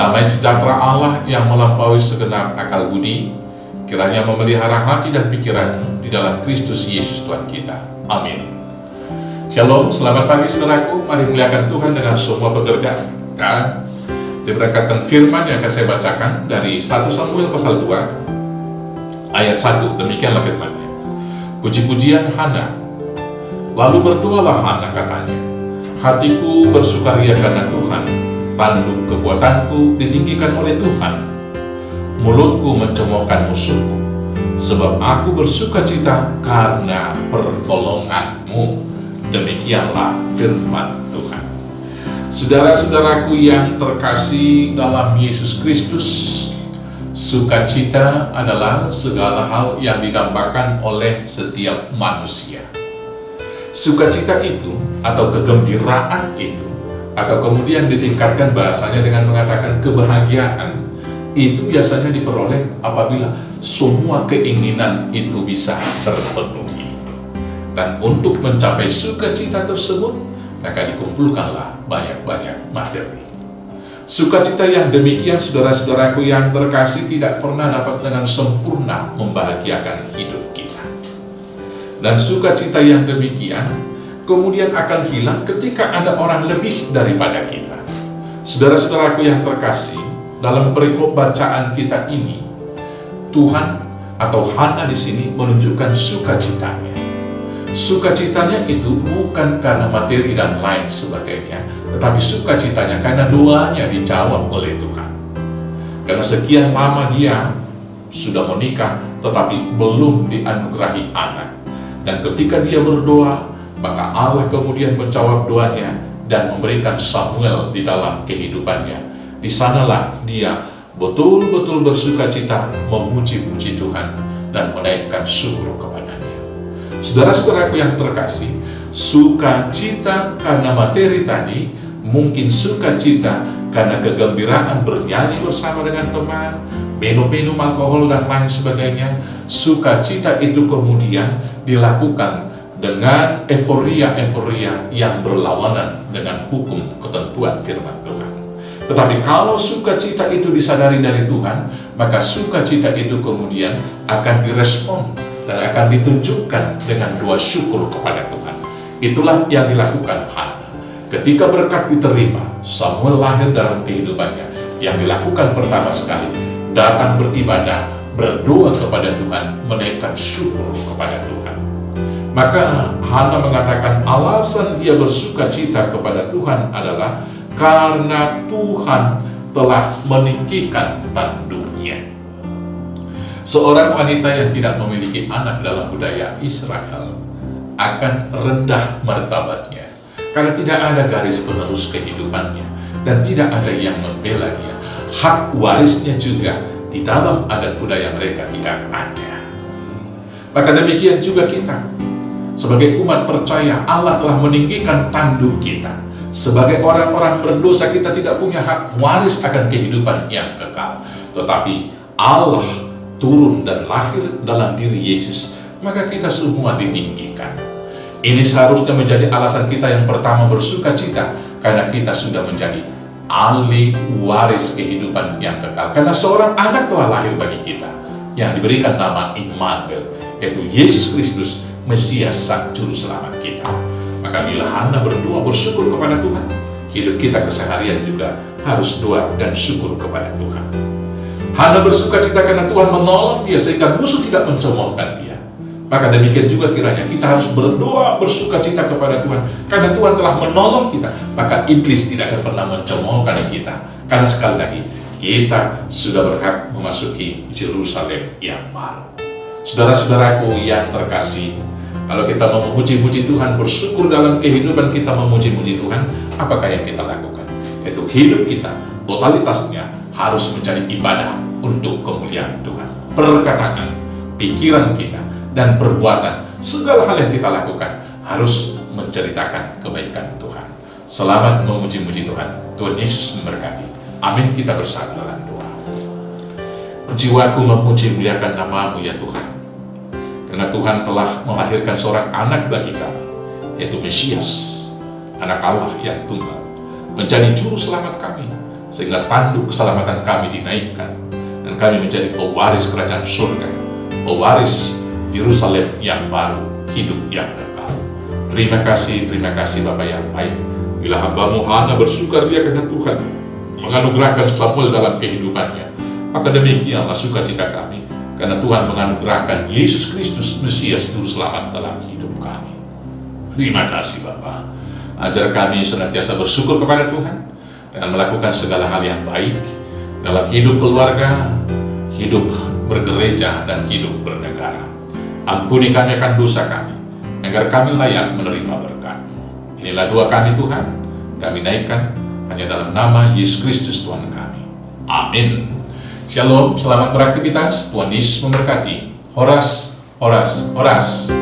damai sejahtera Allah yang melampaui segenap akal budi, kiranya memelihara hati dan pikiranmu di dalam Kristus Yesus Tuhan kita. Amin. Shalom, selamat pagi saudaraku. Mari muliakan Tuhan dengan semua pekerjaan kita. Diberkatkan firman yang akan saya bacakan dari 1 Samuel pasal 2 ayat 1. Demikianlah firman-Nya. Puji-pujian Hana. Lalu berdoalah Hana, katanya, hatiku bersukaria karena Tuhan, tanduk kekuatanku ditinggikan oleh Tuhan. Mulutku mencemoohkan musuhku, sebab aku bersukacita karena pertolonganmu. Demikianlah firman Tuhan. Saudara-saudaraku yang terkasih dalam Yesus Kristus, sukacita adalah segala hal yang didambakan oleh setiap manusia. Sukacita itu atau kegembiraan itu, atau kemudian ditingkatkan bahasanya dengan mengatakan kebahagiaan, itu biasanya diperoleh apabila semua keinginan itu bisa terpenuhi. Dan untuk mencapai sukacita tersebut, maka dikumpulkanlah banyak-banyak materi. Sukacita yang demikian, saudara-saudaraku yang terkasih, tidak pernah dapat dengan sempurna membahagiakan hidup kita. Dan sukacita yang demikian kemudian akan hilang ketika ada orang lebih daripada kita. Saudara-saudaraku yang terkasih, dalam perikop bacaan kita ini, Tuhan atau Hana di sini menunjukkan sukacitanya. Sukacitanya itu bukan karena materi dan lain sebagainya, tetapi sukacitanya karena doanya dijawab oleh Tuhan. Karena sekian lama dia sudah menikah, tetapi belum dianugerahi anak. Dan ketika dia berdoa, maka Allah kemudian menjawab doanya dan memberikan Samuel di dalam kehidupannya. Di sanalah dia betul-betul bersukacita memuji-muji Tuhan dan menaikkan syukur kepadanya. Saudara-saudaraku yang terkasih, sukacita karena materi tadi, mungkin sukacita karena kegembiraan bernyanyi bersama dengan teman, minum alkohol dan lain sebagainya. Sukacita itu kemudian dilakukan dengan euforia yang berlawanan dengan hukum ketentuan firman Tuhan. Tetapi kalau sukacita itu disadari dari Tuhan, maka sukacita itu kemudian akan direspon dan akan ditunjukkan dengan doa syukur kepada Tuhan. Itulah yang dilakukan Hana. Ketika berkat diterima, Samuel lahir dalam kehidupannya. Yang dilakukan pertama sekali, datang beribadah, berdoa kepada Tuhan, menaikkan syukur kepada Tuhan. Maka Hana mengatakan alasan dia bersukacita kepada Tuhan adalah karena Tuhan telah meninggikan tanduknya. Seorang wanita yang tidak memiliki anak dalam budaya Israel akan rendah martabatnya, karena tidak ada garis penerus kehidupannya dan tidak ada yang membela dia. Hak warisnya juga di dalam adat budaya mereka tidak ada. Maka demikian juga kita. Sebagai umat percaya, Allah telah meninggikan tanduk kita. Sebagai orang-orang berdosa, kita tidak punya hak waris akan kehidupan yang kekal. Tetapi Allah turun dan lahir dalam diri Yesus, maka kita semua ditinggikan. Ini seharusnya menjadi alasan kita yang pertama bersukacita, karena kita sudah menjadi ahli waris kehidupan yang kekal. Karena seorang anak telah lahir bagi kita, yang diberikan nama Immanuel, yaitu Yesus Kristus, Mesias sang juru selamat kita. Maka bila Hana berdoa bersyukur kepada Tuhan, hidup kita keseharian juga harus doa dan syukur kepada Tuhan. Hana bersukacita karena Tuhan menolong dia sehingga musuh tidak mencemoohkan dia. Maka demikian juga kiranya kita harus berdoa bersukacita kepada Tuhan karena Tuhan telah menolong kita. Maka iblis tidak akan pernah mencemoohkan kita, karena sekali lagi kita sudah berhak memasuki Yerusalem yang baru. Saudara-saudaraku yang terkasih, kalau kita mau memuji-muji Tuhan, bersyukur dalam kehidupan kita memuji-muji Tuhan, apakah yang kita lakukan? Yaitu hidup kita, totalitasnya harus menjadi ibadah untuk kemuliaan Tuhan. Perkataan, pikiran kita, dan perbuatan, segala hal yang kita lakukan harus menceritakan kebaikan Tuhan. Selamat memuji-muji Tuhan. Tuhan Yesus memberkati. Amin. Kita bersama dalam doa. Jiwaku memuji muliakan nama-Mu ya Tuhan. Karena Tuhan telah melahirkan seorang anak bagi kami, yaitu Mesias, anak Allah yang tunggal, menjadi juru selamat kami, sehingga tanduk keselamatan kami dinaikkan, dan kami menjadi pewaris kerajaan surga, pewaris Yerusalem yang baru, hidup yang kekal. Terima kasih Bapa yang baik. Bila hamba-Mu Hana bersukaria karena Tuhan menganugerahkan Samuel dalam kehidupannya, maka demikianlah sukacita kami, karena Tuhan menganugerahkan Yesus Kristus, Mesias Juru Selamat dalam hidup kami. Terima kasih Bapa. Ajar kami senantiasa bersyukur kepada Tuhan, dan melakukan segala hal yang baik dalam hidup keluarga, hidup bergereja, dan hidup bernegara. Ampuni kami akan dosa kami, agar kami layak menerima berkat-Mu. Inilah doa kami Tuhan, kami naikkan hanya dalam nama Yesus Kristus Tuhan kami. Amin. Shalom, selamat beraktivitas. Tuhan Yesus memberkati. Horas, horas, horas.